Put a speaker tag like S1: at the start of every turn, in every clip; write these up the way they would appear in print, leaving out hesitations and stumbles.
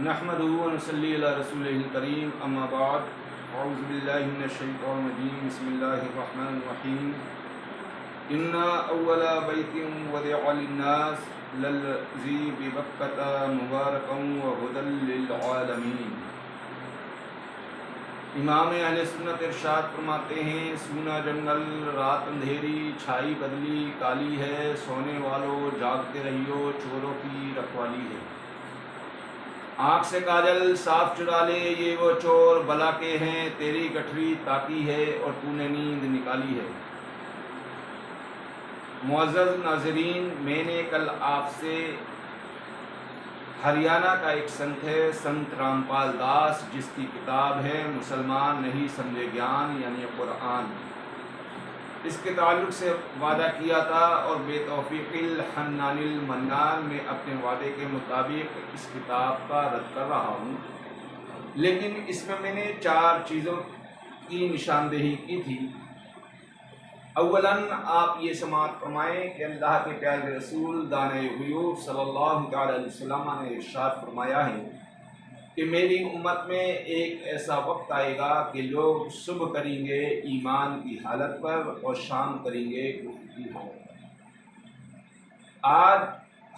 S1: نحمدہ و نصلی علی رسولہ الکریم اما بعد اعوذ باللہ من الشیطان الرجیم بسم اللہ الرحمن الرحیم ان اول بیت وضع للناس للذی ببکۃ مبارکا وہدی للعالمین۔ امام اہل سنت ارشاد فرماتے ہیں، سونا جنگل رات اندھیری چھائی بدلی کالی ہے، سونے والو جاگتے رہیو چوروں کی رکھوالی ہے۔ آنکھ سے کاجل صاف چرا لے یہ وہ چور بلا کے ہیں، تیری گٹھری تاکی ہے اور تو نے نیند نکالی ہے۔ معزز ناظرین، میں نے کل آپ سے ہریانہ کا ایک سنت ہے، سنت رام پال داس، جس کی کتاب ہے مسلمان نہیں سمجھے گیان یعنی قرآن، اس کے تعلق سے وعدہ کیا تھا اور بے توفیق الحنان المنان میں اپنے وعدے کے مطابق اس کتاب کا رد کر رہا ہوں، لیکن اس میں نے 4 چیزوں کی نشاندہی کی تھی۔ اولاً آپ یہ سماعت فرمائیں کہ اللہ کے پیارے رسول دانِ غیوب صلی اللہ علیہ وسلم نے ارشاد فرمایا ہے کہ میری امت میں ایک ایسا وقت آئے گا کہ لوگ صبح کریں گے ایمان کی حالت پر اور شام کریں گے کفر کی حالت پر۔ آج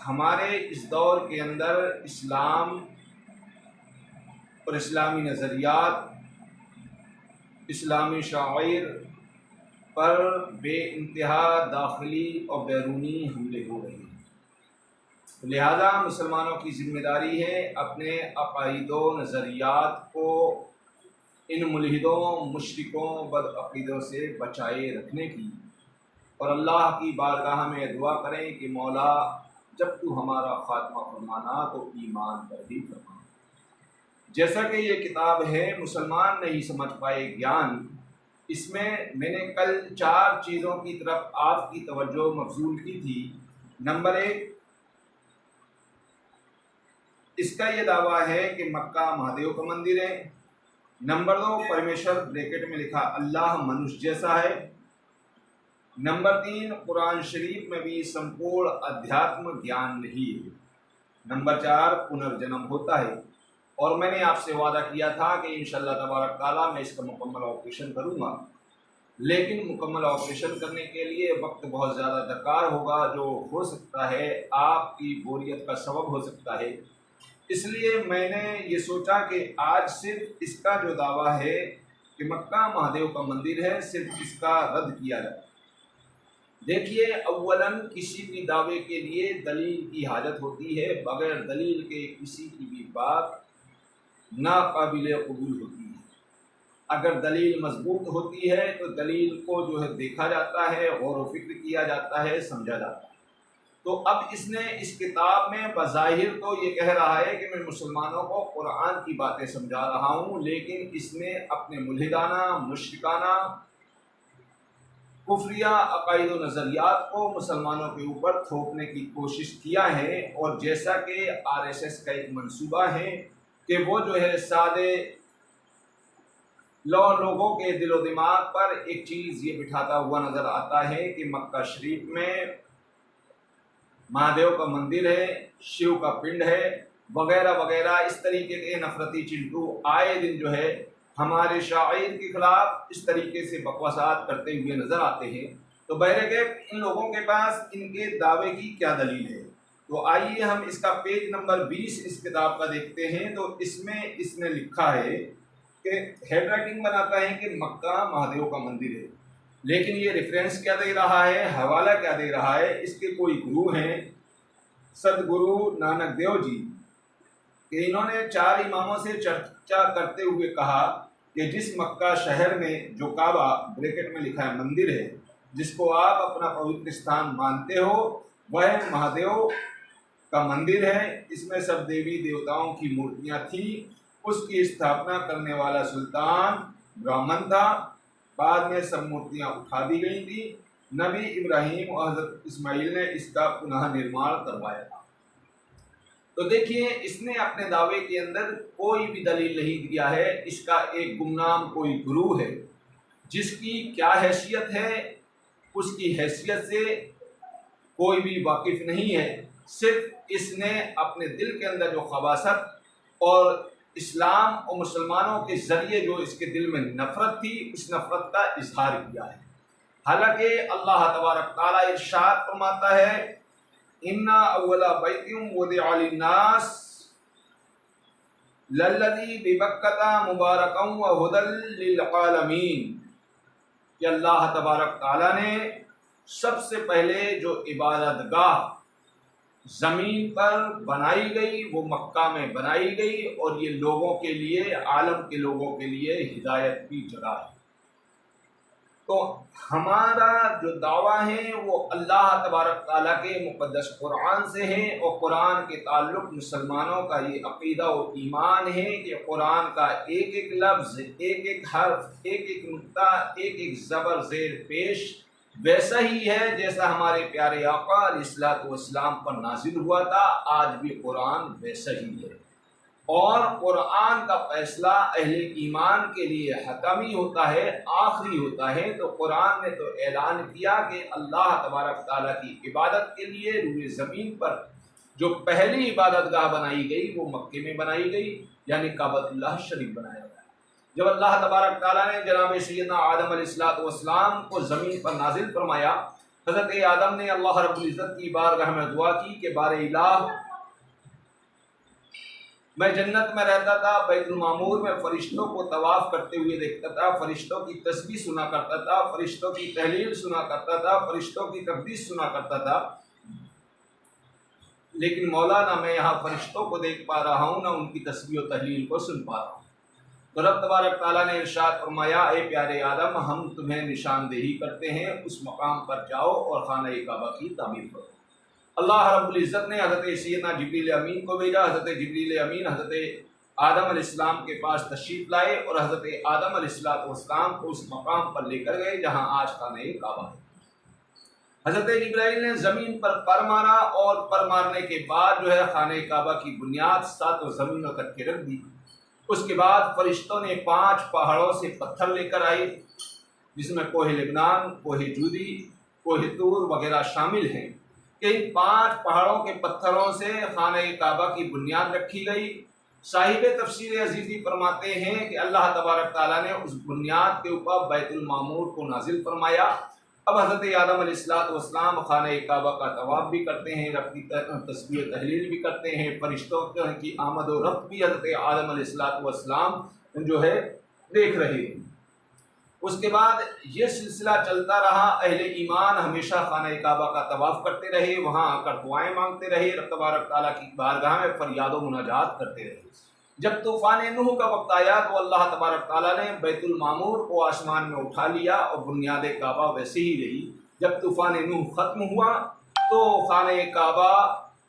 S1: ہمارے اس دور کے اندر اسلام اور اسلامی نظریات، اسلامی شعائر پر بے انتہا داخلی اور بیرونی حملے ہو رہے ہیں، لہذا مسلمانوں کی ذمہ داری ہے اپنے عقائد و نظریات کو ان ملحدوں، مشرکوں، بدعقیدوں سے بچائے رکھنے کی، اور اللہ کی بارگاہ میں دعا کریں کہ مولا جب تو ہمارا خاتمہ فرمانا تو ایمان پر ہی فرمانا۔ جیسا کہ یہ کتاب ہے مسلمان نہیں سمجھ پائے گیان، اس میں نے کل 4 چیزوں کی طرف آپ کی توجہ مبذول کی تھی۔ نمبر 1، اس کا یہ دعویٰ ہے کہ مکہ مہادیو کا مندر ہے۔ نمبر 2، پرمیشور بریکٹ میں لکھا اللہ منش جیسا ہے۔ نمبر 3، قرآن شریف میں بھی سمپور ادھیاتم گیان نہیں ہے۔ نمبر 4، پنرجنم ہوتا ہے، اور میں نے آپ سے وعدہ کیا تھا کہ انشاءاللہ تبارک تعالیٰ میں اس کا مکمل آپریشن کروں گا، لیکن مکمل آپریشن کرنے کے لیے وقت بہت زیادہ درکار ہوگا، جو ہو سکتا ہے آپ کی بوریت کا سبب ہو سکتا ہے۔ اس لیے میں نے یہ سوچا کہ آج صرف اس کا جو دعویٰ ہے کہ مکہ مہادیو کا مندر ہے، صرف اس کا رد کیا جائے۔ دیکھیے، اولاً کسی بھی دعوے کے لیے دلیل کی حاجت ہوتی ہے، بغیر دلیل کے کسی کی بھی بات ناقابل قبول ہوتی ہے۔ اگر دلیل مضبوط ہوتی ہے تو دلیل کو دیکھا جاتا ہے، غور و فکر کیا جاتا ہے، سمجھا جاتا ہے۔ تو اب اس نے اس کتاب میں بظاہر تو یہ کہہ رہا ہے کہ میں مسلمانوں کو قرآن کی باتیں سمجھا رہا ہوں، لیکن اس نے اپنے ملحدانہ، مشرکانہ، کفریہ عقائد و نظریات کو مسلمانوں کے اوپر تھوپنے کی کوشش کیا ہے، اور جیسا کہ RSS کا ایک منصوبہ ہے کہ وہ سادے لوگوں کے دل و دماغ پر ایک چیز یہ بٹھاتا ہوا نظر آتا ہے کہ مکہ شریف میں مہادیو کا مندر ہے، شیو کا پنڈ ہے، وغیرہ وغیرہ، اس طریقے کے نفرتی چنٹو آئے دن ہمارے شاعر کے خلاف اس طریقے سے بکواسات کرتے ہوئے نظر آتے ہیں۔ تو بہرکیف ان لوگوں کے پاس ان کے دعوے کی کیا دلیل ہے؟ تو آئیے ہم اس کا پیج نمبر 20 اس کتاب کا دیکھتے ہیں۔ تو اس میں اس نے لکھا ہے کہ ہیڈ رائٹنگ بناتا ہے کہ مکہ مہادیو کا مندر ہے، لیکن یہ ریفرنس کیا دے رہا ہے، حوالہ کیا دے رہا ہے؟ اس کے کوئی گرو ہیں، سد گرو نانک دیو جی، کہ انہوں نے 4 اماموں سے چرچا کرتے ہوئے کہا کہ جس مکہ شہر میں جو کعبہ بریکٹ میں لکھا ہے مندر ہے، جس کو آپ اپنا پوتر استھان مانتے ہو، وہ مہادیو کا مندر ہے۔ اس میں سب دیوی دیوتاؤں کی مورتیاں تھیں، اس کی استھاپنا کرنے والا سلطان برہمن تھا، بعد میں سب مورتیاں اٹھا دی گئی تھیں، نبی ابراہیم اور حضرت اسماعیل نے اس کا پنہ نرمان کروایا تھا۔ تو دیکھیے، اس نے اپنے دعوے کے اندر کوئی بھی دلیل نہیں دیا ہے۔ اس کا ایک گمنام کوئی گرو ہے، جس کی کیا حیثیت ہے، اس کی حیثیت سے کوئی بھی واقف نہیں ہے۔ صرف اس نے اپنے دل کے اندر جو خباثت اور اسلام اور مسلمانوں کے ذریعے جو اس کے دل میں نفرت تھی اس نفرت کا اظہار کیا ہے۔ حالانکہ اللہ تبارک تعالیٰ ارشاد فرماتا ہے اِنَّ أَوَّلَ بَيْتٍ وُضِعَ لِلنَّاسِ لَلَّذِي بِبَكَّةَ مُبَارَكًا وَهُدًى لِلْعَالَمِينَ، کہ اللہ تبارک تعالیٰ نے سب سے پہلے جو عبادت گاہ زمین پر بنائی گئی وہ مکہ میں بنائی گئی، اور یہ لوگوں کے لیے، عالم کے لوگوں کے لیے ہدایت کی جگہ ہے۔ تو ہمارا جو دعویٰ ہے وہ اللہ تبارک تعالیٰ کے مقدس قرآن سے ہے، اور قرآن کے تعلق مسلمانوں کا یہ عقیدہ و ایمان ہے کہ قرآن کا ایک ایک لفظ، ایک ایک حرف، ایک ایک نقطہ، ایک ایک زبر زیر پیش ویسا ہی ہے جیسا ہمارے پیارے آقا علیہ الصلوۃ والسلام پر نازل ہوا تھا، آج بھی قرآن ویسا ہی ہے۔ اور قرآن کا فیصلہ اہل ایمان کے لیے حتمی ہوتا ہے، آخری ہوتا ہے۔ تو قرآن نے تو اعلان کیا کہ اللہ تبارک تعالیٰ کی عبادت کے لیے روئے زمین پر جو پہلی عبادت گاہ بنائی گئی وہ مکے میں بنائی گئی، یعنی کعبۃ اللہ شریف بنایا گیا۔ جب اللہ تبارک تعالیٰ نے جناب سیدنا آدم علیہ السلام کو زمین پر نازل فرمایا، حضرت آدم نے اللہ رب العزت کی بارگاہ میں دعا کی کہ بار الہ، میں جنت میں رہتا تھا، بیت المعمور میں فرشتوں کو طواف کرتے ہوئے دیکھتا تھا، فرشتوں کی تسبیح سنا کرتا تھا، فرشتوں کی تحلیل سنا کرتا تھا، فرشتوں کی تقدیس سنا کرتا تھا، لیکن مولا نہ میں یہاں فرشتوں کو دیکھ پا رہا ہوں، نہ ان کی تسبیح و تحلیل کو سن پا رہا ہوں۔ تو رب تبارک تعالیٰ نے ارشاد فرمایا اے پیارے آدم، ہم تمہیں نشاندہی کرتے ہیں، اس مقام پر جاؤ اور خانہ کعبہ کی تعمیر کرو۔ اللہ رب العزت نے حضرت سیدنا جبریل امین کو بھیجا۔ حضرت جبریل امین حضرت آدم علیہ السلام کے پاس تشریف لائے اور حضرت آدم علیہ السلام کو اس مقام پر لے کر گئے جہاں آج خانہ کعبہ ہے۔ حضرت جبرائیل نے زمین پر پر مارا، اور پر مارنے کے بعد جو ہے خانہ کعبہ کی بنیاد 7 زمینوں تک کے رکھ دی۔ اس کے بعد فرشتوں نے 5 پہاڑوں سے پتھر لے کر آئے، جس میں کوہ لبنان، کوہ جودی، کوہ طور وغیرہ شامل ہیں، کہ ان 5 پہاڑوں کے پتھروں سے خانہ کعبہ کی بنیاد رکھی گئی۔ صاحب تفسیر عزیزی فرماتے ہیں کہ اللہ تبارک تعالیٰ نے اس بنیاد کے اوپر بیت المعمور کو نازل فرمایا۔ اب حضرت آدم علیہ السلام خانہ کعبہ کا طواف بھی کرتے ہیں، رب کی تسبیح و تحلیل بھی کرتے ہیں، فرشتوں کی آمد و رفت بھی حضرت آدم علیہ السلام جو ہے دیکھ رہے ہیں۔ اس کے بعد یہ سلسلہ چلتا رہا، اہل ایمان ہمیشہ خانہ کعبہ کا طواف کرتے رہے، وہاں آ کر دعائیں مانگتے رہے، رب تبارک تعالیٰ کی بارگاہ میں فریاد و مناجات کرتے رہے۔ جب طوفان نوح کا وقت آیا تو اللہ تبارک تعالیٰ نے بیت المعمور کو آسمان میں اٹھا لیا، اور بنیاد کعبہ ویسے ہی رہی۔ جب طوفان نوح ختم ہوا تو خانہ کعبہ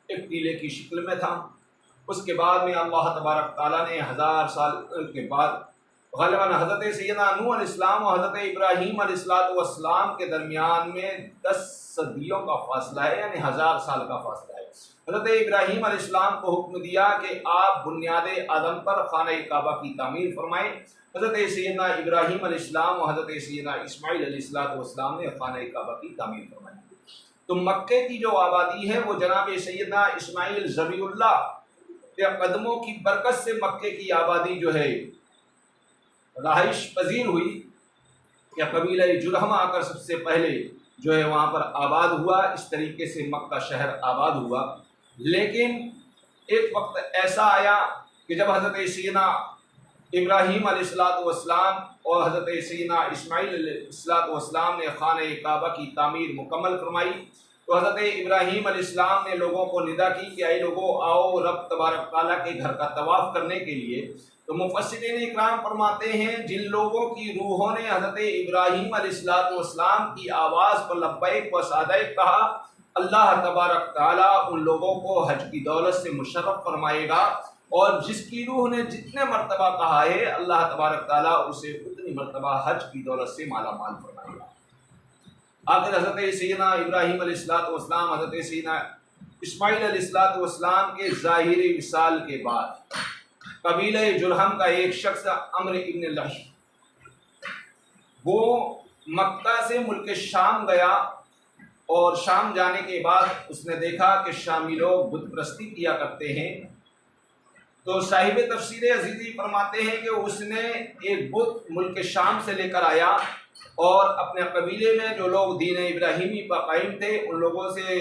S1: ایک ٹیلے کی شکل میں تھا۔ اس کے بعد میں اللہ تبارک تعالیٰ نے 1000 سال کے بعد غالباً حضرت سیدنا نوح علیہ السلام اور حضرت ابراہیم علیہ السلام کے درمیان میں 10 صدیوں کا فاصلہ ہے، یعنی 1000 سال کا فاصلہ ہے۔ حضرت ابراہیم علیہ السلام کو حکم دیا کہ آپ بنیاد آدم پر خانہ کعبہ کی تعمیر فرمائیں۔ حضرت سیدنا ابراہیم علیہ السلام اور حضرت سیدنا اسماعیل علیہ السلام نے خانہ کعبہ کی تعمیر فرمائی۔ تو مکے کی جو آبادی ہے وہ جناب سیدنا اسماعیل ذبیح اللہ کے قدموں کی برکت سے مکے کی آبادی جو ہے رہائش پذیر ہوئی، کہ قبیلہ جرہم آ کر سب سے پہلے جو ہے وہاں پر آباد ہوا۔ اس طریقے سے مکہ شہر آباد ہوا۔ لیکن ایک وقت ایسا آیا کہ جب حضرت سیدنا ابراہیم علیہ السلام اور حضرت سیدنا اسماعیل علیہ السلام نے خانہ کعبہ کی تعمیر مکمل فرمائی، تو حضرت ابراہیم علیہ السلام نے لوگوں کو ندا کی کہ اے لوگوں آؤ رب تبارک تعالیٰ کے گھر کا طواف کرنے کے لیے۔ تو مفسرین اکرام فرماتے ہیں جن لوگوں کی روحوں نے حضرت ابراہیم علیہ السلام کی آواز پر لبیک و سعدیک کہا، اللہ تبارک تعالیٰ ان لوگوں کو حج کی دولت سے مشرف فرمائے گا، اور جس کی روح نے جتنے مرتبہ کہا ہے اللہ تبارک تعالیٰ اسے اتنی مرتبہ حج کی دولت سے مالا مال فرمائے گا۔ آخر حضرت سیدنا ابراہیم علیہ السلام حضرت سیدنا اسماعیل علیہ السلام کے ظاہری وصال کے بعد قبیلہ جرہم کا ایک شخص عمرو ابن لحش وہ مکہ سے ملک شام گیا، اور شام جانے کے بعد اس نے دیکھا کہ شامی لوگ بت پرستی کیا کرتے ہیں، تو صاحب تفسیر عزیزی فرماتے ہیں کہ اس نے ایک بت ملک شام سے لے کر آیا اور اپنے قبیلے میں جو لوگ دین ابراہیمی پر قائم تھے ان لوگوں سے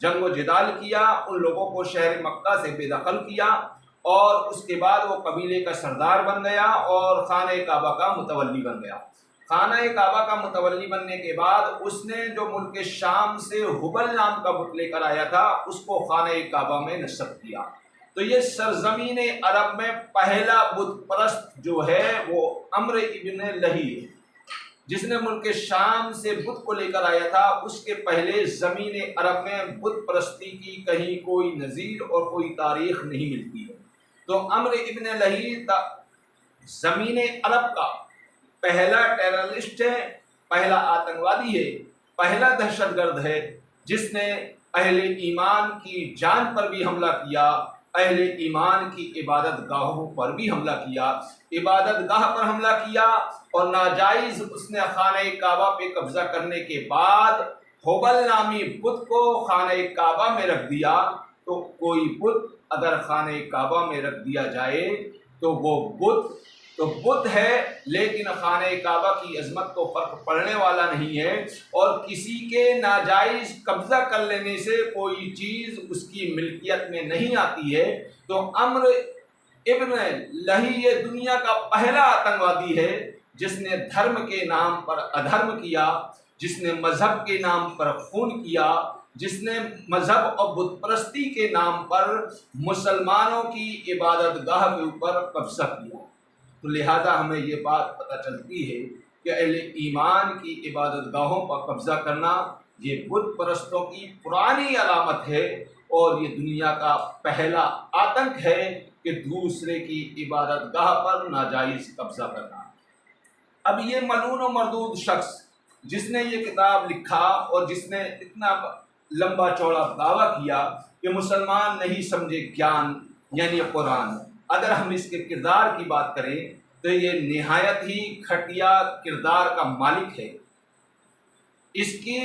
S1: جنگ و جدال کیا، ان لوگوں کو شہر مکہ سے بے دخل کیا، اور اس کے بعد وہ قبیلے کا سردار بن گیا اور خانہ کعبہ کا متولی بن گیا۔ خانہ کعبہ کا متولی بننے کے بعد اس نے جو ملک شام سے حبل نام کا بت لے کر آیا تھا اس کو خانہ کعبہ میں نصب کیا۔ تو یہ سرزمین عرب میں پہلا بت پرست جو ہے وہ عمرو ابن لہی ہے، جس نے ملک شام سے بت کو لے کر آیا تھا۔ اس کے پہلے زمین عرب میں بت پرستی کی کہیں کوئی نظیر اور کوئی تاریخ نہیں ملتی ہے۔ تو عمرو ابن لہی زمین عرب کا پہلا ٹیررسٹ ہے، پہلا آتنکوادی ہے، پہلا دہشت گرد ہے جس نے اہل ایمان کی جان پر بھی حملہ کیا، اہل ایمان کی عبادت گاہوں پر بھی حملہ کیا، عبادت گاہ پر حملہ کیا اور ناجائز اس نے خانہ کعبہ پہ قبضہ کرنے کے بعد حبل نامی بت کو خانہ کعبہ میں رکھ دیا۔ تو کوئی بت اگر خانہ کعبہ میں رکھ دیا جائے تو وہ بت ہے، لیکن خانہ کعبہ کی عظمت کو فرق پڑنے والا نہیں ہے، اور کسی کے ناجائز قبضہ کر لینے سے کوئی چیز اس کی ملکیت میں نہیں آتی ہے۔ تو عمرو ابن لہی یہ دنیا کا پہلا آتنکوادی ہے جس نے دھرم کے نام پر ادھرم کیا، جس نے مذہب کے نام پر خون کیا، جس نے مذہب اور بت پرستی کے نام پر مسلمانوں کی عبادت گاہ کے اوپر قبضہ کیا۔ تو لہذا ہمیں یہ بات پتہ چلتی ہے کہ اہل ایمان کی عبادت گاہوں پر قبضہ کرنا یہ بت پرستوں کی پرانی علامت ہے، اور یہ دنیا کا پہلا آتنک ہے کہ دوسرے کی عبادت گاہ پر ناجائز قبضہ کرنا۔ اب یہ ملعون و مردود شخص جس نے یہ کتاب لکھا اور جس نے اتنا لمبا چوڑا دعویٰ کیا کہ مسلمان نہیں سمجھے گیان یعنی قرآن، اگر ہم اس کے کردار کی بات کریں تو یہ نہایت ہی گھٹیا کردار کا مالک ہے۔ اس کی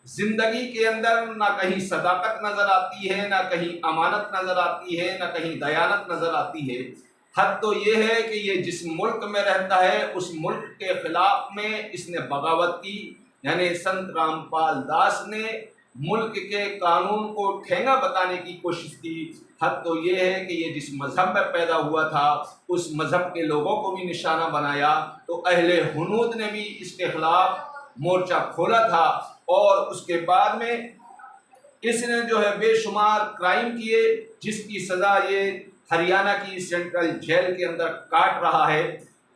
S1: زندگی کے اندر نہ کہیں صداقت نظر آتی ہے، نہ کہیں امانت نظر آتی ہے، نہ کہیں دیانت نظر آتی ہے۔ حد تو یہ ہے کہ یہ جس ملک میں رہتا ہے اس ملک کے خلاف میں اس نے بغاوت کی، یعنی سنت رام پال داس نے ملک کے قانون کو ٹھینگا بتانے کی کوشش کی۔ حد تو یہ ہے کہ یہ جس مذہب میں پیدا ہوا تھا اس مذہب کے لوگوں کو بھی نشانہ بنایا، تو اہل ہنود نے بھی اس کے خلاف مورچہ کھولا تھا، اور اس کے بعد میں اس نے جو ہے بے شمار کرائم کیے جس کی سزا یہ ہریانہ کی سینٹرل جیل کے اندر کاٹ رہا ہے،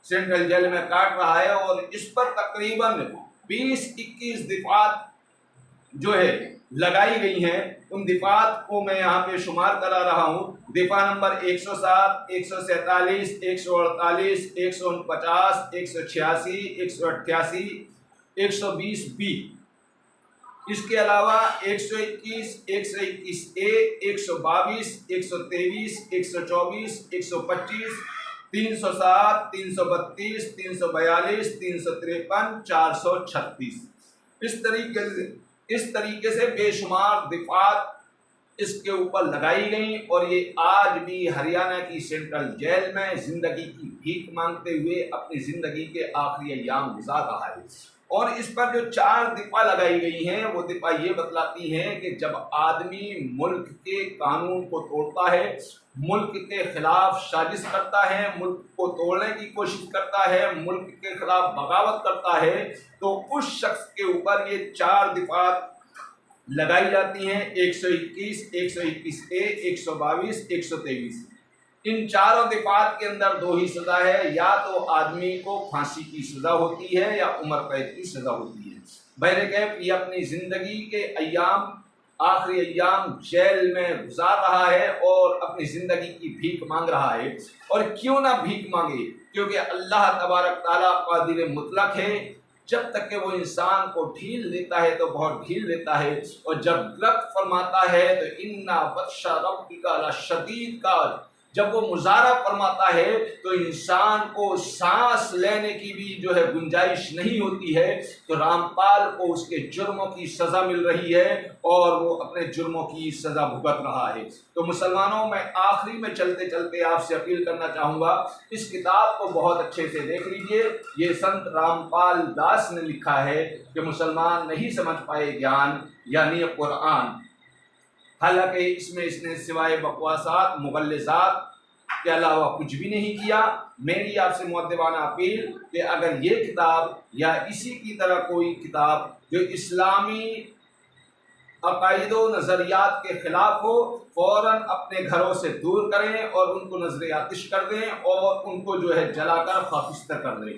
S1: سینٹرل جیل میں کاٹ رہا ہے، اور اس پر تقریباً 20-21 دفعات جو ہے لگائی گئی ہیں۔ ان دفعات کو میں یہاں پہ شمار کرا رہا ہوں۔ دفعہ نمبر 107، 147، 148، 149، 186، 188، 120B، اس کے علاوہ 121، 121A، 122، 123، 124، 125، 307، 332، 342، 353، 436۔ اس طریقے سے بے شمار دفعات اس کے اوپر لگائی گئیں، اور یہ آج بھی ہریانہ کی سینٹرل جیل میں زندگی کی بھیک مانگتے ہوئے اپنی زندگی کے آخری ایام گزار رہا ہے۔ اور اس پر جو 4 دفعہ لگائی گئی ہیں وہ دفعہ یہ بتلاتی ہیں کہ جب آدمی ملک کے قانون کو توڑتا ہے، ملک کے خلاف سازش کرتا ہے، ملک کو توڑنے کی کوشش کرتا ہے، ملک کے خلاف بغاوت کرتا ہے، تو اس شخص کے اوپر یہ 4 دفعات لگائی جاتی ہیں: 121، 121A، 122، 123۔ ان چاروں دفعات کے اندر 2 ہی سزا ہے، یا تو آدمی کو پھانسی کی سزا ہوتی ہے یا عمر قید کی سزا ہوتی ہے۔ بہرکیف یہ اپنی زندگی کے ایام، آخری ایام جیل میں گزار رہا ہے اور اپنی زندگی کی بھیک مانگ رہا ہے۔ اور کیوں نہ بھیک مانگے، کیونکہ اللہ تبارک تعالیٰ قادر مطلق ہے۔ جب تک کہ وہ انسان کو ڈھیل دیتا ہے تو بہت ڈھیل دیتا ہے، اور جب گرفت فرماتا ہے تو اِنَّ بَطْشَ رَبِّكَ لَشَدِيدٌ کا جب وہ مظاہرہ فرماتا ہے تو انسان کو سانس لینے کی بھی جو ہے گنجائش نہیں ہوتی ہے، تو رامپال کو اس کے جرموں کی سزا مل رہی ہے اور وہ اپنے جرموں کی سزا بھگت رہا ہے۔ تو مسلمانوں، میں آخری میں چلتے چلتے آپ سے اپیل کرنا چاہوں گا، اس کتاب کو بہت اچھے سے دیکھ لیجئے۔ یہ سنت رامپال داس نے لکھا ہے کہ مسلمان نہیں سمجھ پائے گیان یعنی قرآن، حالانکہ اس نے سوائے بکواسات مغلظات کے علاوہ کچھ بھی نہیں کیا۔ میری آپ سے مؤدبانہ اپیل کہ اگر یہ کتاب یا اسی کی طرح کوئی کتاب جو اسلامی عقائد و نظریات کے خلاف ہو، فوراً اپنے گھروں سے دور کریں اور ان کو نظر آتش کر دیں اور ان کو جو ہے جلا کر خاکستر کر دیں۔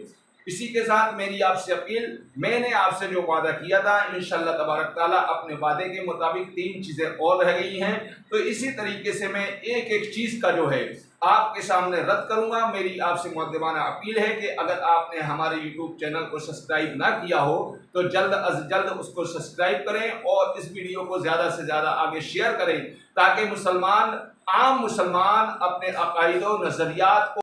S1: اسی کے ساتھ میری آپ سے اپیل، میں نے آپ سے جو وعدہ کیا تھا انشاءاللہ تبارک تعالیٰ اپنے وعدے کے مطابق 3 چیزیں اور رہ گئی ہیں، تو اسی طریقے سے میں ایک ایک چیز کا جو ہے آپ کے سامنے رد کروں گا۔ میری آپ سے مؤدبانہ اپیل ہے کہ اگر آپ نے ہمارے یوٹیوب چینل کو سبسکرائب نہ کیا ہو تو جلد از جلد اس کو سبسکرائب کریں اور اس ویڈیو کو زیادہ سے زیادہ آگے شیئر کریں، تاکہ عام مسلمان اپنے عقائد و نظریات کو